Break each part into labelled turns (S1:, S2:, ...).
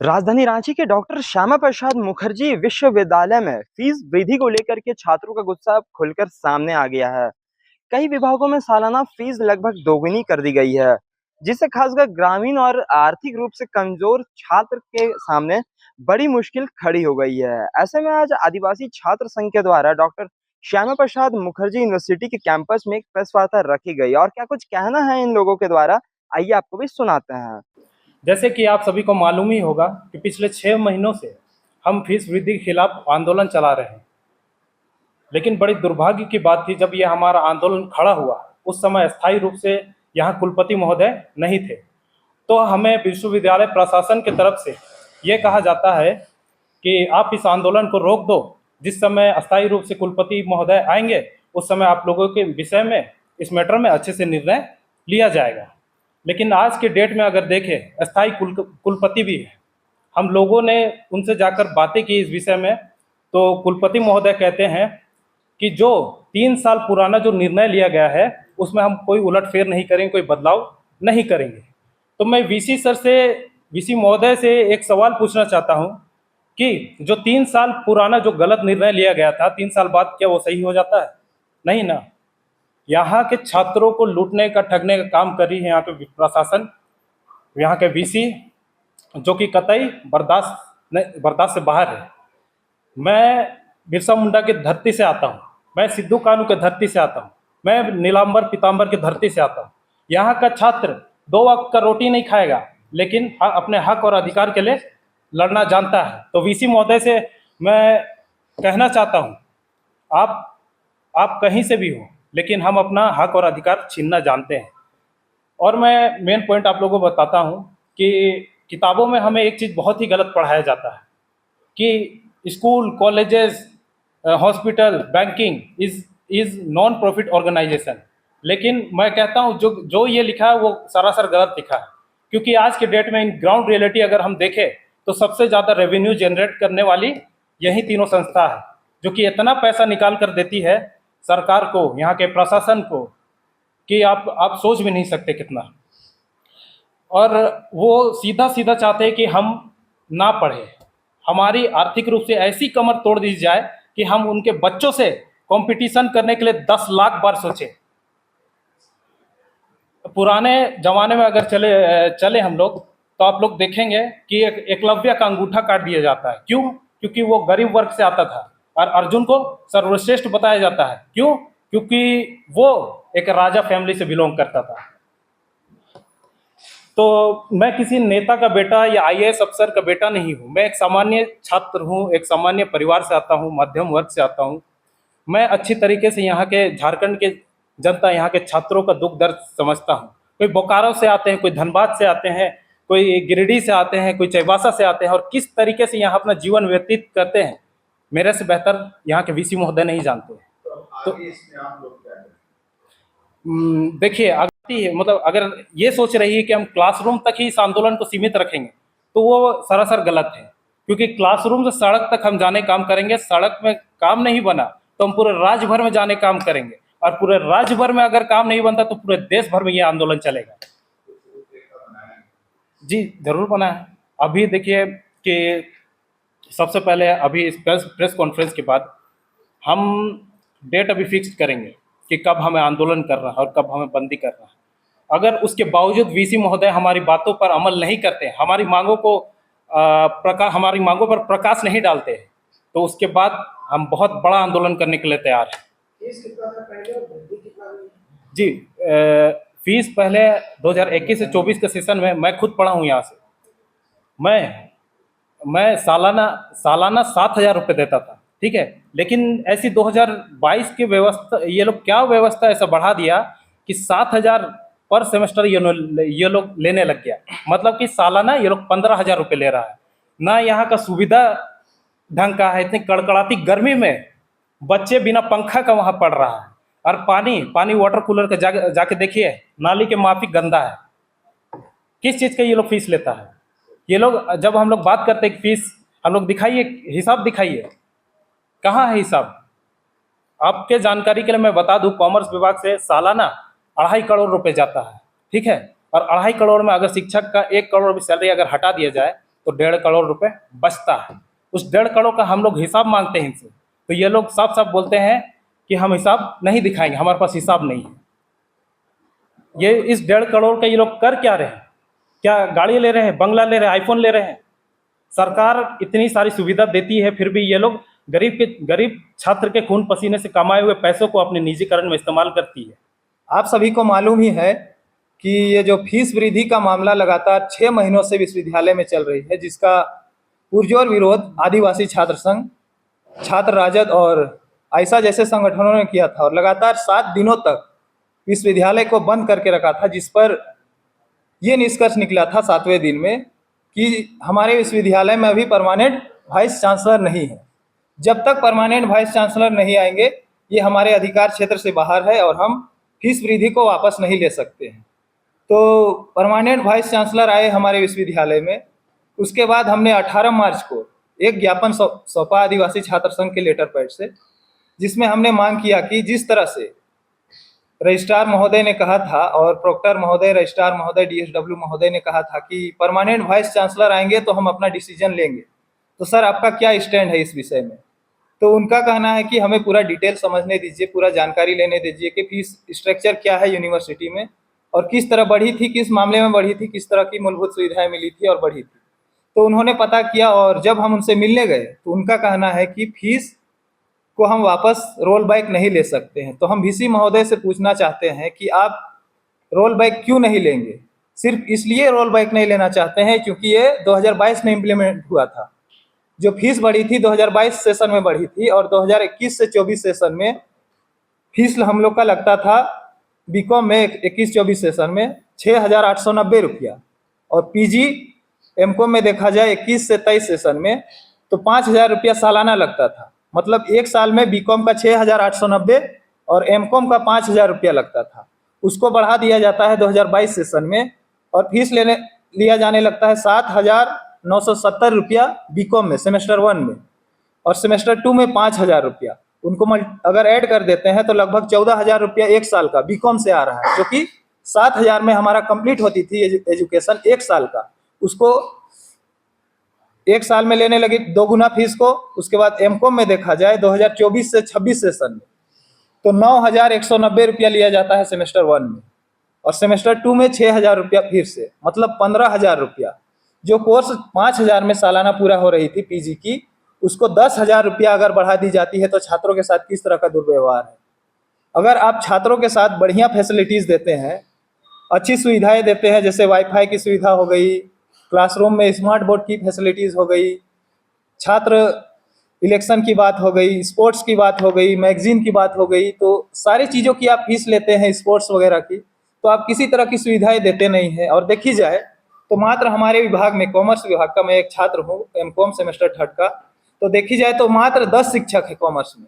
S1: राजधानी रांची के डॉक्टर श्यामा प्रसाद मुखर्जी विश्वविद्यालय में फीस वृद्धि को लेकर के छात्रों का गुस्सा अब खुलकर सामने आ गया है। कई विभागों में सालाना फीस लगभग दोगुनी कर दी गई है, जिससे खासकर ग्रामीण और आर्थिक रूप से कमजोर छात्र के सामने बड़ी मुश्किल खड़ी हो गई है। ऐसे में आज आदिवासी छात्र संघ के द्वारा डॉक्टर श्यामा प्रसाद मुखर्जी यूनिवर्सिटी के कैंपस में एक प्रेस वार्ता रखी गई और क्या कुछ कहना है इन लोगों के द्वारा, आइए आपको भी सुनाते हैं।
S2: जैसे कि आप सभी को मालूम ही होगा कि पिछले 6 महीनों से हम फीस वृद्धि के खिलाफ आंदोलन चला रहे हैं। लेकिन बड़ी दुर्भाग्य की बात थी, जब यह हमारा आंदोलन खड़ा हुआ उस समय अस्थायी रूप से यहाँ कुलपति महोदय नहीं थे। तो हमें विश्वविद्यालय प्रशासन की तरफ से ये कहा जाता है कि आप इस आंदोलन को रोक दो, जिस समय अस्थायी रूप से कुलपति महोदय आएंगे उस समय आप लोगों के विषय में, इस मैटर में अच्छे से निर्णय लिया जाएगा। लेकिन आज के डेट में अगर देखें, अस्थायी कुलपति भी है। हम लोगों ने उनसे जाकर बातें की इस विषय में, तो कुलपति महोदय कहते हैं कि जो 3 साल पुराना जो निर्णय लिया गया है उसमें हम कोई उलटफेर नहीं करेंगे, कोई बदलाव नहीं करेंगे। तो मैं वीसी महोदय से एक सवाल पूछना चाहता हूं कि जो 3 साल पुराना जो गलत निर्णय लिया गया था, 3 साल बाद क्या वो सही हो जाता है? नहीं ना। यहाँ के छात्रों को लूटने का, ठगने का काम कर रही है यहाँ के प्रशासन, यहाँ के वीसी, जो कि कतई बर्दाश्त से बाहर है। मैं बिरसा मुंडा की धरती से आता हूँ, मैं सिद्धू कानू की धरती से आता हूँ, मैं नीलांबर पीताम्बर की धरती से आता हूँ। यहाँ का छात्र 2 वक्त का रोटी नहीं खाएगा, लेकिन अपने हक और अधिकार के लिए लड़ना जानता है। तो वीसी महोदय से मैं कहना चाहता हूँ, आप कहीं से भी हो, लेकिन हम अपना हक और अधिकार छीनना जानते हैं। और मैं मेन पॉइंट आप लोगों को बताता हूँ कि किताबों में हमें एक चीज़ बहुत ही गलत पढ़ाया जाता है कि school, colleges, hospital, banking is non profit organisation. लेकिन मैं कहता हूँ जो जो ये लिखा है वो सरासर गलत लिखा है, क्योंकि आज के डेट में इन ग्राउंड रियलिटी अगर हम देखें तो सबसे ज़्यादा रेवेन्यू जनरेट करने वाली यही तीनों संस्था है, जो कि इतना पैसा निकाल कर देती है सरकार को, यहाँ के प्रशासन को, कि आप सोच भी नहीं सकते कितना। और वो सीधा सीधा चाहते हैं कि हम ना पढ़े, हमारी आर्थिक रूप से ऐसी कमर तोड़ दी जाए कि हम उनके बच्चों से कंपटीशन करने के लिए 10 लाख बार सोचें। पुराने जमाने में अगर चले हम लोग, तो आप लोग देखेंगे कि एकलव्य का अंगूठा काट दिया जाता है। क्यों? क्योंकि वो गरीब वर्ग से आता था। और अर्जुन को सर्वश्रेष्ठ बताया जाता है। क्यों? क्योंकि वो एक राजा फैमिली से बिलोंग करता था। तो मैं किसी नेता का बेटा या आईएएस अफसर का बेटा नहीं हूँ, मैं एक सामान्य छात्र हूँ, एक सामान्य परिवार से आता हूँ, मध्यम वर्ग से आता हूँ। मैं अच्छी तरीके से यहाँ के झारखंड के जनता, यहाँ के छात्रों का दुख दर्द समझता हूँ। कोई बोकारो से आते हैं, कोई धनबाद से आते हैं, कोई गिरिडीह से आते हैं, कोई चाईबासा से आते हैं, और किस तरीके से यहाँ अपना जीवन व्यतीत करते हैं मेरे से बेहतर यहाँ के वीसी महोदय नहीं जानते हैं। तो देखिए, मतलब अगर ये सोच रही है कि हम क्लासरूम तक ही इस आंदोलन को सीमित रखेंगे तो वो सरासर गलत है, क्योंकि क्लासरूम से सड़क तक हम जाने काम करेंगे। सड़क में काम नहीं बना तो हम पूरे राज्य भर में जाने काम करेंगे, और पूरे राज्य भर में अगर काम नहीं बनता तो पूरे देश भर में ये आंदोलन चलेगा। जी जरूर बना है। अभी देखिए कि सबसे पहले अभी इस प्रेस कॉन्फ्रेंस के बाद हम डेट अभी फिक्स करेंगे कि कब हमें आंदोलन करना है और कब हमें बंदी करना है। अगर उसके बावजूद वीसी महोदय हमारी बातों पर अमल नहीं करते, हमारी मांगों पर प्रकाश नहीं डालते, तो उसके बाद हम बहुत बड़ा आंदोलन करने के लिए तैयार हैं। जी फीस पहले 2021 से 24 के सेशन में मैं खुद पढ़ा हूँ यहाँ से। मैं सालाना 7,000 रुपये देता था, ठीक है। लेकिन ऐसी 2022 की व्यवस्था, ये लोग क्या व्यवस्था ऐसा बढ़ा दिया कि 7,000 पर सेमेस्टर ये लोग लेने लग गया। मतलब कि सालाना ये लोग 15,000 रुपये ले रहा है। ना यहाँ का सुविधा ढंग का है, इतनी कड़कड़ाती गर्मी में बच्चे बिना पंखा का वहाँ पढ़ रहा है। और पानी वाटर कूलर का जाके देखिए, नाली के माफिक गंदा है। किस चीज़ का ये लोग फीस लेता है? ये लोग, जब हम लोग बात करते हैं कि फीस, हम लोग दिखाइए, हिसाब दिखाइए, कहाँ है हिसाब? आपके जानकारी के लिए मैं बता दूं, कॉमर्स विभाग से सालाना 2.5 करोड़ रुपए जाता है, ठीक है। और 2.5 करोड़ में अगर शिक्षक का 1 करोड़ भी सैलरी अगर हटा दिया जाए तो 1.5 करोड़ रुपए बचता है। उस 1.5 करोड़ का हम लोग हिसाब मांगते हैं इनसे, तो ये लोग साफ साफ बोलते हैं कि हम हिसाब नहीं दिखाएंगे, हमारे पास हिसाब नहीं है। ये इस 1.5 करोड़ का ये लोग कर क्या रहे हैं? क्या गाड़ी ले रहे हैं, बंगला ले रहे हैं, आईफोन ले रहे हैं? सरकार इतनी सारी सुविधा देती है, फिर भी ये लोग गरीब छात्र के खून पसीने से कमाए हुए पैसों को अपने निजीकरण में इस्तेमाल करती है।
S3: आप सभी को मालूम ही है कि ये जो फीस वृद्धि का मामला लगातार 6 महीनों से विश्वविद्यालय में चल रही है, जिसका पुरजोर विरोध आदिवासी छात्र संघ, छात्र राजद और आयशा जैसे संगठनों ने किया था और लगातार 7 दिनों तक विश्वविद्यालय को बंद करके रखा था, जिस पर ये निष्कर्ष निकला था 7वें दिन में कि हमारे विश्वविद्यालय में अभी परमानेंट वाइस चांसलर नहीं है। जब तक परमानेंट वाइस चांसलर नहीं आएंगे, ये हमारे अधिकार क्षेत्र से बाहर है और हम फीस वृद्धि को वापस नहीं ले सकते हैं। तो परमानेंट वाइस चांसलर आए हमारे विश्वविद्यालय में। उसके बाद हमने 18 मार्च को एक ज्ञापन सौंपा आदिवासी छात्र संघ के लेटर पैड से, जिसमें हमने मांग किया कि जिस तरह से रजिस्ट्रार महोदय ने कहा था और प्रोक्टर महोदय, रजिस्ट्रार महोदय, डीएसडब्ल्यू महोदय ने कहा था कि परमानेंट वाइस चांसलर आएंगे तो हम अपना डिसीजन लेंगे। तो सर, आपका क्या स्टैंड है इस विषय में? तो उनका कहना है कि हमें पूरा डिटेल समझने दीजिए, पूरा जानकारी लेने दीजिए कि फीस स्ट्रक्चर क्या है यूनिवर्सिटी में और किस तरह बढ़ी थी, किस मामले में बढ़ी थी, किस तरह की मूलभूत सुविधाएं मिली थी और बढ़ी थी। तो उन्होंने पता किया और जब हम उनसे मिलने गए तो उनका कहना है कि फीस को हम वापस रोल बैक नहीं ले सकते हैं। तो हम वीसी महोदय से पूछना चाहते हैं कि आप रोल बैक क्यों नहीं लेंगे? सिर्फ इसलिए रोल बैक नहीं लेना चाहते हैं क्योंकि ये 2022 में इम्प्लीमेंट हुआ था। जो फीस बढ़ी थी 2022 सेशन में बढ़ी थी और 2021 से 24 सेशन में फीस हम लोग का लगता था बीकॉम में 21-24 सेशन में 6,890 रुपया और पीजी एमकॉम में देखा जाए 21 से 23 सेशन में तो 5,000 रुपया सालाना लगता था। मतलब एक साल में बीकॉम का 6,890 और एमकॉम का 5,000 रुपया लगता था। उसको बढ़ा दिया जाता है 2022 सेशन में और फीस लिया जाने लगता है 7,970 रुपया बीकॉम में सेमेस्टर 1 में और सेमेस्टर 2 में 5,000 रुपया। उनको अगर ऐड कर देते हैं तो लगभग 14,000 रुपया एक साल का बीकॉम से आ रहा है, जो कि 7,000 में हमारा कंप्लीट होती थी एजुकेशन एक साल का। उसको एक साल में लेने लगी 2 गुना फीस को। उसके बाद एमकॉम में देखा जाए 2024 से 26 सेशन में तो 9,190 रुपया लिया जाता है सेमेस्टर 1 में और सेमेस्टर 2 में 6,000 रुपया फिर से, मतलब 15,000 रुपया। जो कोर्स 5,000 में सालाना पूरा हो रही थी पीजी की, उसको 10,000 रुपया अगर बढ़ा दी जाती है तो छात्रों के साथ किस तरह का दुर्व्यवहार है। अगर आप छात्रों के साथ बढ़िया फैसिलिटीज़ देते हैं, अच्छी सुविधाएं देते हैं, जैसे वाईफाई की सुविधा हो गई, क्लासरूम में स्मार्ट बोर्ड की फैसिलिटीज़ हो गई, छात्र इलेक्शन की बात हो गई, स्पोर्ट्स की बात हो गई, मैगजीन की बात हो गई, तो सारी चीज़ों की आप फीस लेते हैं स्पोर्ट्स वगैरह की, तो आप किसी तरह की सुविधाएं देते नहीं हैं। और देखी जाए तो मात्र हमारे विभाग में, कॉमर्स विभाग का मैं एक छात्र हूँ, एमकॉम सेमेस्टर 3 का, तो देखी जाए तो मात्र 10 शिक्षक है कॉमर्स में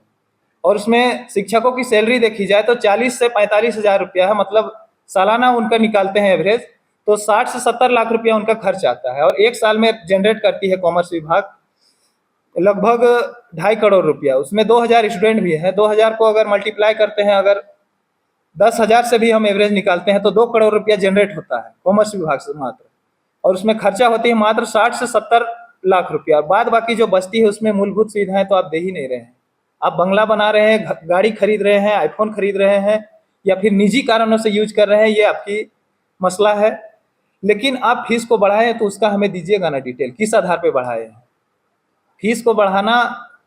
S3: और उसमें शिक्षकों की सैलरी देखी जाए तो 40 से 45,000 रुपया है। मतलब सालाना उनका निकालते हैं एवरेज तो 60 से 70 लाख रुपया उनका खर्च आता है और एक साल में जनरेट करती है कॉमर्स विभाग लगभग 2.5 करोड़ रुपया। उसमें 2,000 स्टूडेंट भी हैं। 2,000 को अगर मल्टीप्लाई करते हैं, अगर 10,000 से भी हम एवरेज निकालते हैं तो 2 करोड़ रुपया जनरेट होता है कॉमर्स विभाग से मात्र, और उसमें खर्चा होती है मात्र 60 से 70 लाख रुपया। बाद बाकी जो बचती है उसमें मूलभूत सुविधाएं तो आप दे ही नहीं रहे हैं। आप बंगला बना रहे हैं, गाड़ी खरीद रहे हैं, आईफोन खरीद रहे हैं या फिर निजी कारणों से यूज कर रहे हैं, ये आपकी मसला है। लेकिन आप फीस को बढ़ाएं तो उसका हमें दीजिएगा ना डिटेल, किस आधार पे बढ़ाए हैं। फीस को बढ़ाना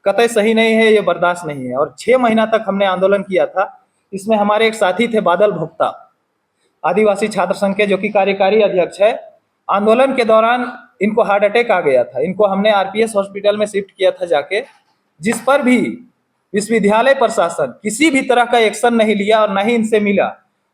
S3: कतई सही नहीं है, ये बर्दाश्त नहीं है। और 6 महीना तक हमने आंदोलन किया था। इसमें हमारे एक साथी थे बादल भोक्ता, आदिवासी छात्र संघ के, जो कि कार्यकारी अध्यक्ष है। आंदोलन के दौरान इनको हार्ट अटैक आ गया था। इनको हमने आरपीएस हॉस्पिटल में शिफ्ट किया था जाके, जिस पर भी विश्वविद्यालय प्रशासन किसी भी तरह का एक्शन नहीं लिया और न ही इनसे मिला।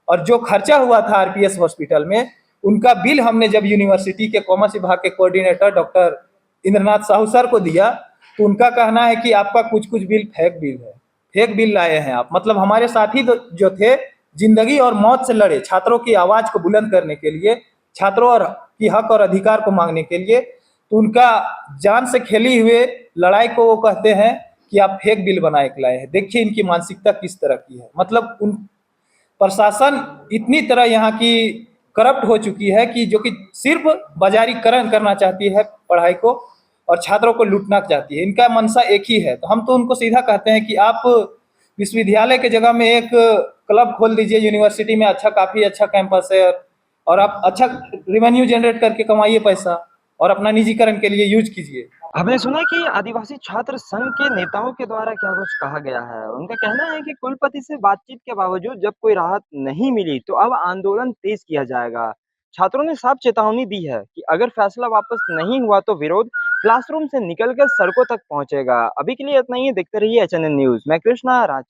S3: और जो खर्चा हुआ था आरपीएस हॉस्पिटल में, उनका बिल हमने जब यूनिवर्सिटी के कॉमर्स विभाग के coordinator doctor Indranath Sahu sir को दिया तो उनका कहना है कि आपका कुछ बिल फेक बिल है, फेक बिल लाए हैं आप। मतलब हमारे साथी जो थे जिंदगी और मौत से लड़े, छात्रों की आवाज को बुलंद करने के लिए, छात्रों और की हक और अधिकार को मांगने के लिए, तो उनका जान से खेली हुए लड़ाई को वो कहते हैं कि आप फेक बिल बनाए के लाए हैं। देखिए इनकी मानसिकता किस तरह की है। मतलब उन प्रशासन इतनी तरह यहाँ की करप्ट हो चुकी है कि जो कि सिर्फ बाजारीकरण करना चाहती है पढ़ाई को और छात्रों को लूटना चाहती है। इनका मंशा एक ही है। तो हम तो उनको सीधा कहते हैं कि आप विश्वविद्यालय के जगह में एक क्लब खोल दीजिए, यूनिवर्सिटी में अच्छा, काफ़ी अच्छा कैंपस है और आप अच्छा रेवेन्यू जनरेट करके कमाइए पैसा और अपना निजीकरण के लिए यूज कीजिए।
S1: हमने सुना कि आदिवासी छात्र संघ के नेताओं के द्वारा क्या कुछ कहा गया है। उनका कहना है कि कुलपति से बातचीत के बावजूद जब कोई राहत नहीं मिली तो अब आंदोलन तेज किया जाएगा। छात्रों ने साफ चेतावनी दी है कि अगर फैसला वापस नहीं हुआ तो विरोध क्लासरूम से निकलकर सड़कों तक पहुंचेगा। अभी के लिए इतना ही। देखते रहिए एचएनएन न्यूज। मैं कृष्णा, रांची।